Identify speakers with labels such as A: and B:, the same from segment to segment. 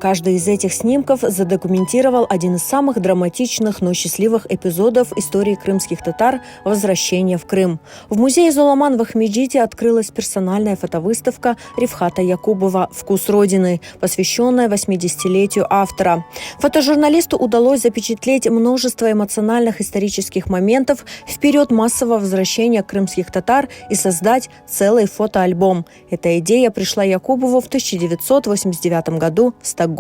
A: Каждый из этих снимков задокументировал один из самых драматичных, но счастливых эпизодов истории крымских татар – возвращение в Крым. В музее Золаман в Ахмеджите открылась персональная фотовыставка Рифхата Якубова «Вкус Родины», посвященная 80-летию автора. Фотожурналисту удалось запечатлеть множество эмоциональных исторических моментов в период массового возвращения крымских татар и создать целый фотоальбом. Эта идея пришла Якубову в 1989 году в Стокгольме.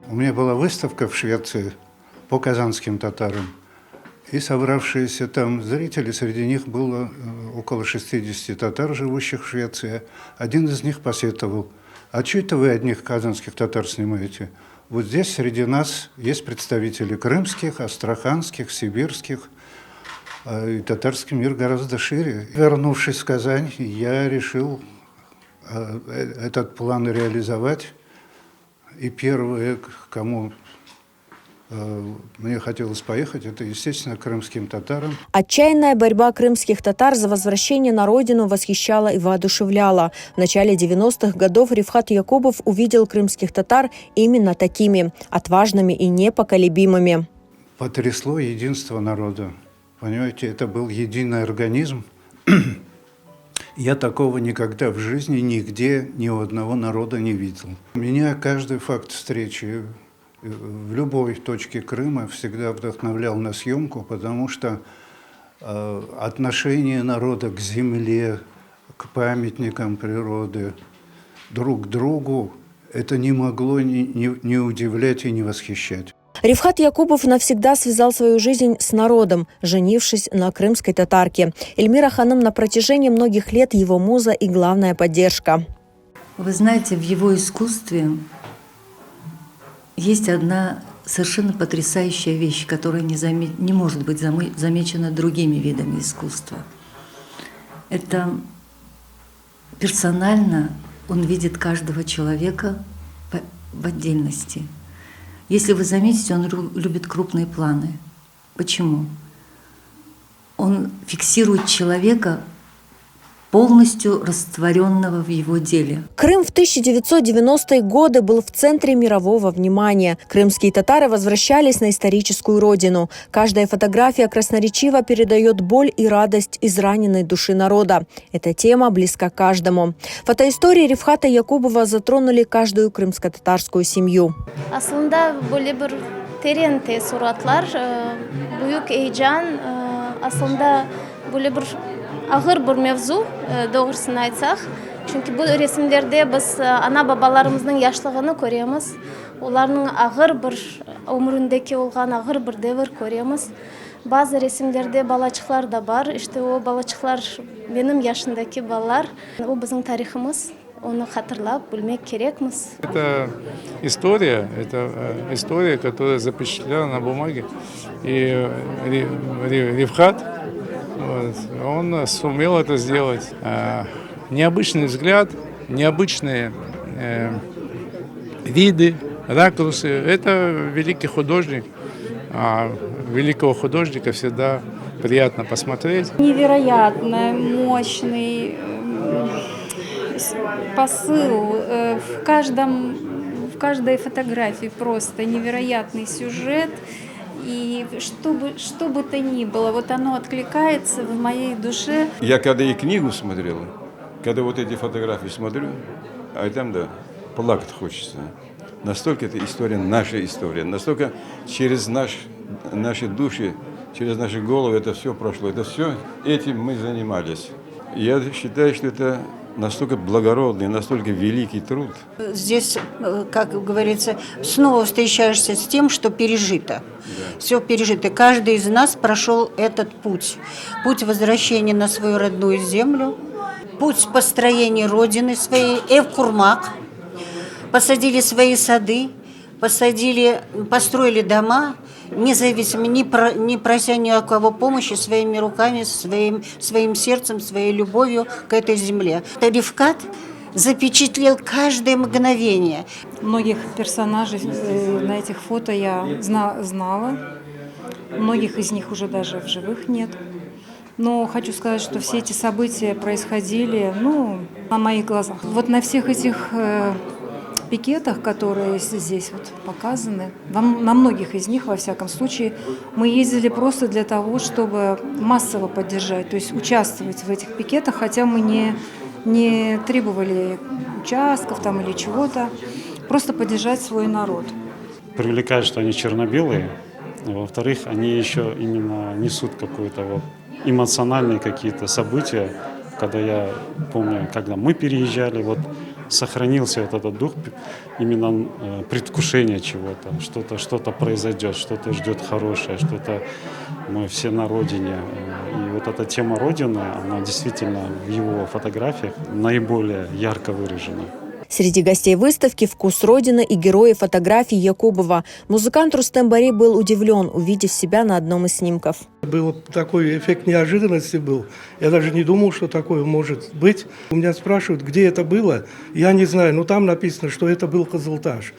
B: У меня была выставка в Швеции по казанским татарам. И собравшиеся там зрители, среди них было около 60 татар, живущих в Швеции. Один из них посетовал: «А что это вы одних казанских татар снимаете? Вот здесь среди нас есть представители крымских, астраханских, сибирских. И татарский мир гораздо шире». Вернувшись в Казань, я решил этот план реализовать. И первые, к кому мне хотелось поехать, это, естественно, крымским татарам.
A: Отчаянная борьба крымских татар за возвращение на родину восхищала и воодушевляла. В начале 90-х годов Рифхат Якубов увидел крымских татар именно такими – отважными и непоколебимыми.
B: Потрясло единство народа. Понимаете, это был единый организм. Я такого никогда в жизни нигде ни у одного народа не видел. Меня каждый факт встречи в любой точке Крыма всегда вдохновлял на съемку, потому что отношение народа к земле, к памятникам природы, друг к другу, это не могло не удивлять и не восхищать.
A: Рифхат Якубов навсегда связал свою жизнь с народом, женившись на крымской татарке. Эльмира Ханым на протяжении многих лет его муза и главная поддержка.
C: Вы знаете, в его искусстве есть одна совершенно потрясающая вещь, которая не может быть замечена другими видами искусства. Это персонально он видит каждого человека в отдельности. Если вы заметите, он любит крупные планы. Почему? Он фиксирует человека, полностью растворенного в его деле.
A: Крым в 1990-е годы был в центре мирового внимания. Крымские татары возвращались на историческую родину. Каждая фотография красноречиво передает боль и радость израненной души народа. Эта тема близка каждому. Фотоистории Рифхата Якубова затронули каждую крымско-татарскую семью.
D: Aslında böyle bir terin suratlar, büyük heyecan, aslında böyle bir ağır bir mevzu doğrusunu aytsak. Çünkü bu resimlerde biz ana babalarımızın yaşlılığını görüyoruz. Onların ağır bir ömründeki olgan ağır bir devir görüyoruz. Bazı resimlerde balaçıklar da var. İşte o balaçıklar benim yaşındaki balalar. O bizim tarihimiz. Onu hatırlап, bilmek gerekmiz.
E: Это история, которая запечатлена на бумаге. И Рифхат, он сумел это сделать. Необычный взгляд, необычные виды, ракурсы. Это великий художник. А великого художника всегда приятно посмотреть.
F: Невероятно мощный посыл в каждой фотографии, просто невероятный сюжет. И что бы то ни было, вот оно откликается в моей душе.
G: Я когда и книгу смотрел, когда вот эти фотографии смотрю, а там, да, плакать хочется. Настолько эта история, наша история, настолько через наши души, через наши головы это все прошло, это все, этим мы занимались. Я считаю, что это настолько благородный, настолько великий труд.
H: Здесь, как говорится, снова встречаешься с тем, что пережито. Да. Все пережито. Каждый из нас прошел этот путь. Путь возвращения на свою родную землю, путь построения родины своей, Эвкурмак. Посадили свои сады, построили дома, независимо, не прося ни у кого помощи, своими руками, своим сердцем, своей любовью к этой земле. Рифхат запечатлел каждое мгновение.
F: Многих персонажей на этих фото я знала. Многих из них уже даже в живых нет. Но хочу сказать, что все эти события происходили, на моих глазах. Вот на всех этих
I: пикетах, которые здесь вот показаны, на многих из них, во всяком случае, мы ездили просто для того, чтобы массово поддержать, то есть участвовать в этих пикетах, хотя мы не требовали участков там или чего-то, просто поддержать свой народ.
J: Привлекает, что они черно-белые. Во-вторых, они еще именно несут какое-то вот эмоциональные какие-то события. Когда я помню, когда мы переезжали, вот сохранился вот этот дух именно предвкушения чего-то, что-то произойдет, что-то ждет хорошее, что-то мы все на родине. И вот эта тема Родины, она действительно в его фотографиях наиболее ярко выражена.
A: Среди гостей выставки «Вкус Родины» и герои фотографий Якубова. Музыкант Рустем Бари был удивлен, увидев себя на одном из снимков.
K: Был такой эффект неожиданности был. Я даже не думал, что такое может быть. У меня спрашивают, где это было. Я не знаю, но там написано, что это был Кызылташ.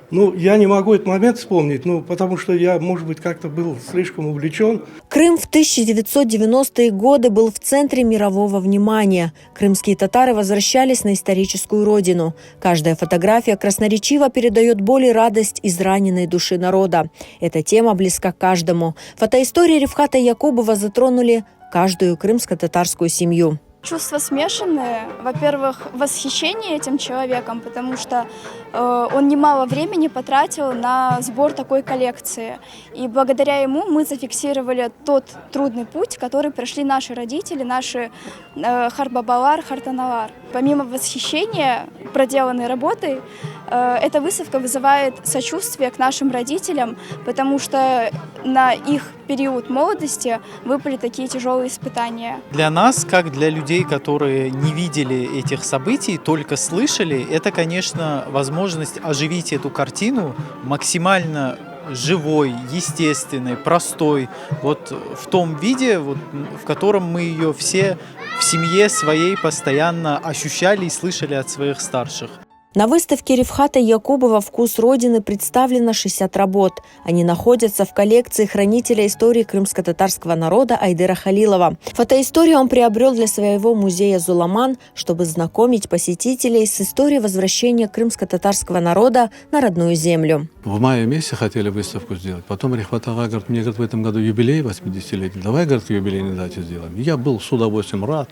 K: Ну, я не могу этот момент вспомнить, потому что я, может быть, как-то был слишком увлечен.
A: Крым в 1990-е годы был в центре мирового внимания. Крымские татары возвращались на историческую родину. Каждая фотография красноречиво передает боль и радость израненной души народа. Эта тема близка каждому. Фотоистории Рифхата Якубова затронули каждую крымско-татарскую семью.
L: Чувства смешанные. Во-первых, восхищение этим человеком, потому что он немало времени потратил на сбор такой коллекции. И благодаря ему мы зафиксировали тот трудный путь, который прошли наши родители, наши Харбабалар, Хартаналар. Помимо восхищения проделанной работой, эта выставка вызывает сочувствие к нашим родителям, потому что на их период молодости выпали такие тяжелые испытания.
M: Для нас, как для людей, которые не видели этих событий, только слышали, это, конечно, возможность оживить эту картину максимально живой, естественной, простой, вот в том виде, вот, в котором мы ее все в семье своей постоянно ощущали и слышали от своих старших.
A: На выставке Рифхата Якубова «Вкус Родины» представлено 60 работ. Они находятся в коллекции хранителя истории крымско-татарского народа Айдыра Халилова. Фотоисторию он приобрел для своего музея «Золаман», чтобы знакомить посетителей с историей возвращения крымско-татарского народа на родную землю.
N: В мае месяце хотели выставку сделать. Потом Рифхат ага говорит, мне говорит, в этом году юбилей 80-летний. Давай, говорит, юбилейной дате сделаем. Я был с удовольствием рад.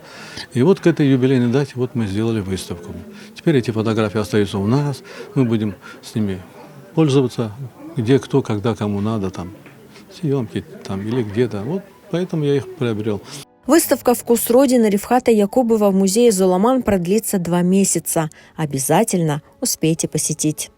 N: И вот к этой юбилейной дате вот мы сделали выставку. Теперь эти фотографии остаются у нас. Мы будем с ними пользоваться, где, кто, когда, кому надо, там, съемки там, или где-то. Вот поэтому я их приобрел.
A: Выставка «Вкус Родины» Рифхата Якубова в музее «Золаман» продлится 2 месяца. Обязательно успейте посетить.